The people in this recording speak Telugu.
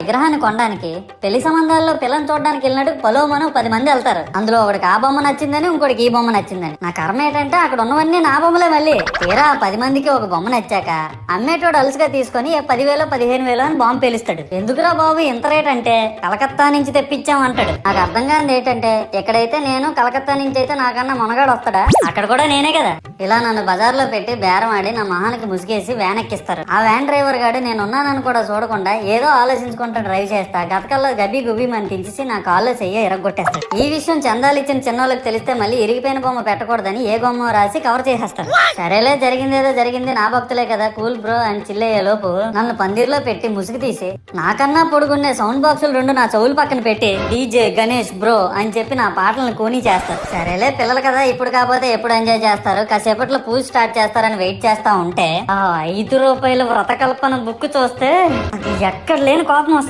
విగ్రహాన్ని కొనడానికి పెళ్లి సంబంధాల్లో పిల్లని చూడడానికి వెళ్ళినట్టు పలోమను 10 మంది వెళ్తారు. అందులో ఒకడికి ఆ బొమ్మ నచ్చిందని, ఇంకోటికి ఈ బొమ్మ నచ్చిందని. నా కర్మ ఏంటంటే అక్కడ ఉన్నవన్నీ నా బొమ్మలే. మళ్ళీ తీరా 10 మందికి ఒక బొమ్మ నచ్చాక అమ్మేటోడు అలుసుగా తీసుకొని 10,000 15,000 అని బాంబు పేలుస్తాడు. ఎందుకురా బాబు ఇంత రేట్ అంటే కలకత్తా నుంచి తెప్పించామంటాడు. నాకు అర్థం కానిది ఏంటంటే ఎక్కడైతే నేను కలకత్తా నుంచి అయితే నాకన్నా మునగాడు వస్తాడా, అక్కడ కూడా నేనే కదా. ఇలా నన్ను బజార్లో పెట్టి బేరం ఆడి నా మొహానికి ముసుగేసి వ్యాన్ ఎక్కిస్తారు. ఆ వ్యాన్ డ్రైవర్ గాడు నేనున్నానని కూడా చూడకుండా ఏదో ఆలోచించుకుంటా డ్రైవ్ చేస్తా గతకల్లో గబ్బి గుబ్బి మని తించేసి నా కాల్లో చెయ్యి ఎరగొట్టేస్తాడు. ఈ విషయం చందాలు ఇచ్చిన చిన్నోళ్ళకి తెలిస్తే మళ్ళీ ఇరిగిపోయిన బొమ్మ పెట్టకూడదని ఏ బొమ్మ రాసి కవర్ చేసేస్తాడు. సరేలే జరిగిందేదో జరిగింది, నా భక్తులే కదా, కూల్ బ్రో అని చిల్లయ్యే లోపు నన్ను పందిర్లో పెట్టి ముసుగు తీసి నాకన్నా పొడుగుండే సౌండ్ బాక్సులు 2 నా చెవులు పక్కన పెట్టి డీజే గణేష్ బ్రో అని చెప్పి నా పాటలను కూని చేస్తారు. సరేలే పిల్లలు కదా, ఇప్పుడు కాకపోతే ఎప్పుడు ఎంజాయ్ చేస్తారు, కాసేపట్లో పూజ స్టార్ట్ చేస్తారని వెయిట్ చేస్తా ఉంటే ఆ 5 రూపాయల వ్రతకల్పన బుక్ చూస్తే అది ఎక్కడ లేని కోపం వస్తుంది.